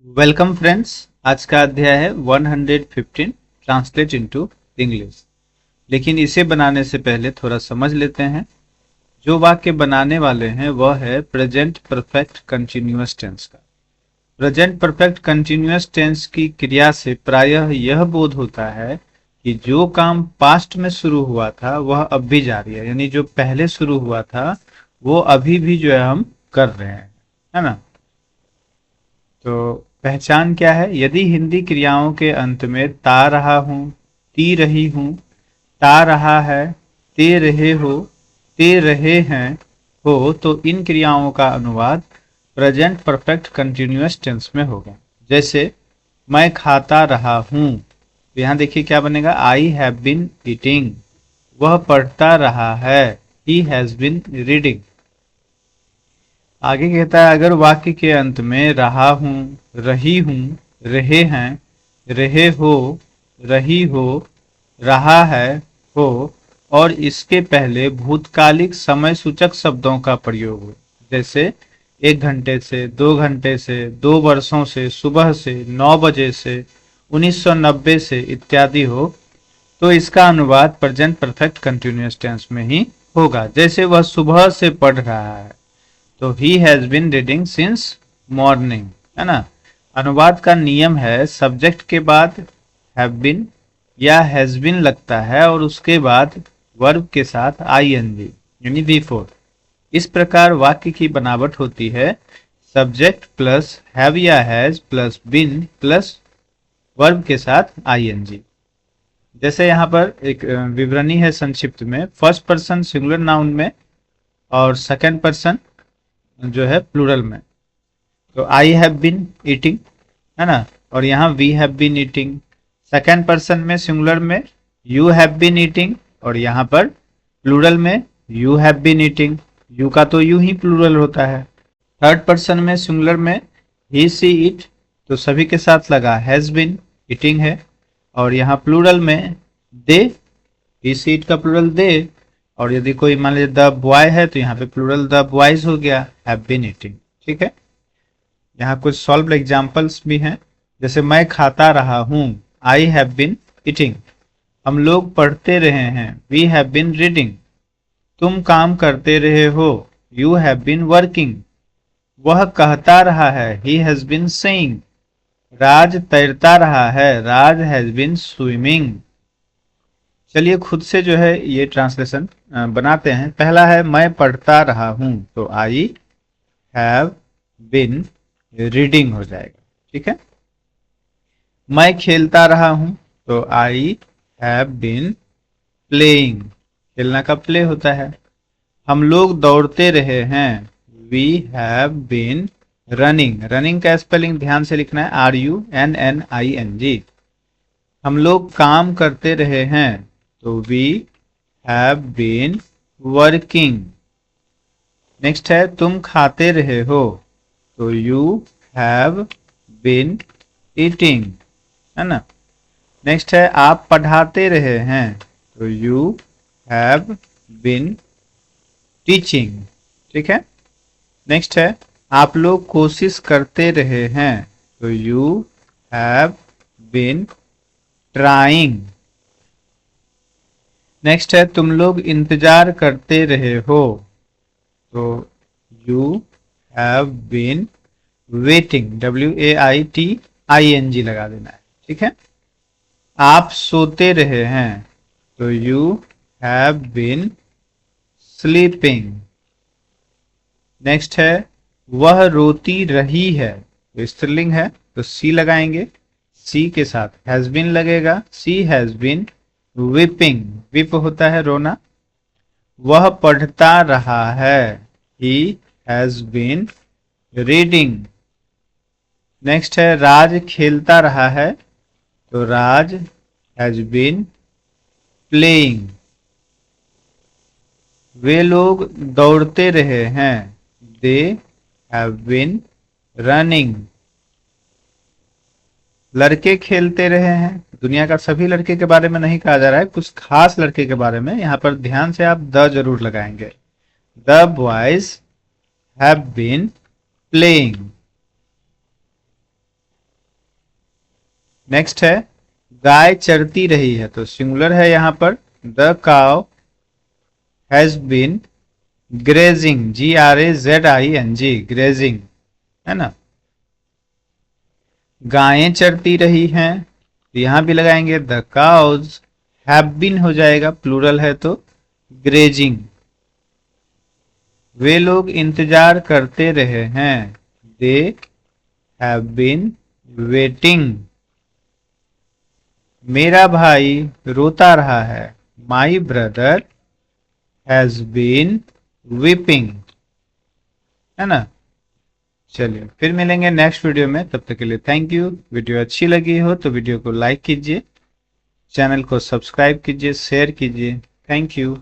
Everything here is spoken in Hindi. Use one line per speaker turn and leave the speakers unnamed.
Welcome friends. आज का अध्याय है 115 ट्रांसलेट इनटू इंग्लिश। लेकिन इसे बनाने से पहले थोड़ा समझ लेते हैं। जो वाक्य बनाने वाले हैं वह है प्रेजेंट परफेक्ट कंटिन्यूअस टेंस का। प्रेजेंट परफेक्ट कंटिन्यूअस टेंस की क्रिया से प्रायः यह बोध होता है कि जो काम पास्ट में शुरू हुआ था वह अब भी जारी है, यानी जो पहले शुरू हुआ था वो अभी भी जो है हम कर रहे हैं, है ना। तो पहचान क्या है? यदि हिंदी क्रियाओं के अंत में ता रहा हूं, ती रही हूं, ता रहा है, ते रहे हो, ते रहे हैं हो, तो इन क्रियाओं का अनुवाद प्रेजेंट परफेक्ट कंटिन्यूअस टेंस में होगा। जैसे मैं खाता रहा हूं, तो यहां देखिए क्या बनेगा, आई हैव बीन ईटिंग। वह पढ़ता रहा है, ही हैज बीन रीडिंग। आगे कहता है अगर वाक्य के अंत में रहा हूं, रही हूं, रहे हैं, रहे हो, रही हो, रहा है, हो और इसके पहले भूतकालिक समय सूचक शब्दों का प्रयोग हो, जैसे 1 घंटे से, 2 घंटे से, 2 वर्षों से, सुबह से, 9 बजे से, 1990 से इत्यादि हो, तो इसका अनुवाद प्रेजेंट परफेक्ट कंटिन्यूअस टेंस में ही होगा। जैसे वह सुबह से पढ़ रहा है, तो he has been reading since morning, है ना। अनुवाद का नियम है सब्जेक्ट के बाद हैव बिन या हैज बिन लगता है और उसके बाद वर्ब के साथ आईएनजी यानी बिफोर। इस प्रकार वाक्य की बनावट होती है सब्जेक्ट प्लस हैव या has plus been plus verb के साथ आईएनजी। जैसे यहाँ पर एक विवरणी है संक्षिप्त में, फर्स्ट पर्सन सिंगुलर नाउन में और सेकंड पर्सन जो है प्लूरल में। तो आई हैव बीन ईटिंग, है ना, और यहाँ we have been eating. Second person में सिंगुलर में यू हैव बीन ईटिंग और यहाँ पर प्लूरल में you have been eating. You का तो यू ही प्लूरल होता है। थर्ड पर्सन में सिंगुलर में ही सी इट, तो सभी के साथ लगा हैज बीन, ईटिंग है, और यहाँ प्लूरल में दे, ही सी इट का प्लूरल दे, और यदि कोई मान लीजिए द बॉय है तो यहाँ पे प्लूरल द बॉयज हो गया, हैव बीन ईटिंग। ठीक है, यहाँ कुछ सॉल्व एग्जाम्पल्स भी हैं। जैसे मैं खाता रहा हूँ, आई हैव बीन ईटिंग। हम लोग पढ़ते रहे हैं, वी हैव बीन रीडिंग। तुम काम करते रहे हो, यू हैव बीन वर्किंग। वह कहता रहा है, ही हैज बीन सेइंग। राज तैरता रहा है, राज हैज बीन स्विमिंग। चलिए खुद से जो है ये ट्रांसलेशन बनाते हैं। पहला है मैं पढ़ता रहा हूं, तो आई हैव बिन रीडिंग हो जाएगा। ठीक है, मैं खेलता रहा हूं, तो आई हैव बिन प्लेइंग। खेलना का प्ले होता है। हम लोग दौड़ते रहे हैं, we have been running. Running का स्पेलिंग ध्यान से लिखना है, RUNNING। हम लोग काम करते रहे हैं, तो we have been working. Next है तुम खाते रहे हो, तो यू हैव बीन ईटिंग, है ना। नेक्स्ट है आप पढ़ाते रहे हैं, तो यू हैव बीन टीचिंग। ठीक है, नेक्स्ट है आप लोग कोशिश करते रहे हैं, तो you have been trying. Next है तुम लोग इंतजार करते रहे हो, तो you have been waiting, WAITING लगा देना है। ठीक है, आप सोते रहे हैं, तो you have been sleeping. Next है वह रोती रही है, तो स्त्रीलिंग है तो सी लगाएंगे, सी के साथ हैज बीन लगेगा, she has been weeping. Weep होता है रोना। वह पढ़ता रहा है, he has been reading. Next है राज खेलता रहा है, तो राज हैज बीन प्लेइंग। वे लोग दौड़ते रहे हैं, दे हैव बीन रनिंग। लड़के खेलते रहे हैं, दुनिया का सभी लड़के के बारे में नहीं कहा जा रहा है, कुछ खास लड़के के बारे में। यहाँ पर ध्यान से आप द जरूर लगाएंगे। The boys have been playing. Next है गाय चरती रही है, तो सिंगुलर है यहाँ पर। The cow has been grazing, GRAZING, grazing, है ना। गायें चरती रही हैं, तो यहां भी लगाएंगे द काउज हैव बीन हो जाएगा, प्लूरल है तो ग्रेजिंग। वे लोग इंतजार करते रहे हैं, दे हैव बीन वेटिंग। मेरा भाई रोता रहा है, my brother has been weeping, है ना। चलिए फिर मिलेंगे नेक्स्ट वीडियो में, तब तक के लिए थैंक यू। वीडियो अच्छी लगी हो तो वीडियो को लाइक कीजिए, चैनल को सब्सक्राइब कीजिए, शेयर कीजिए। Thank you.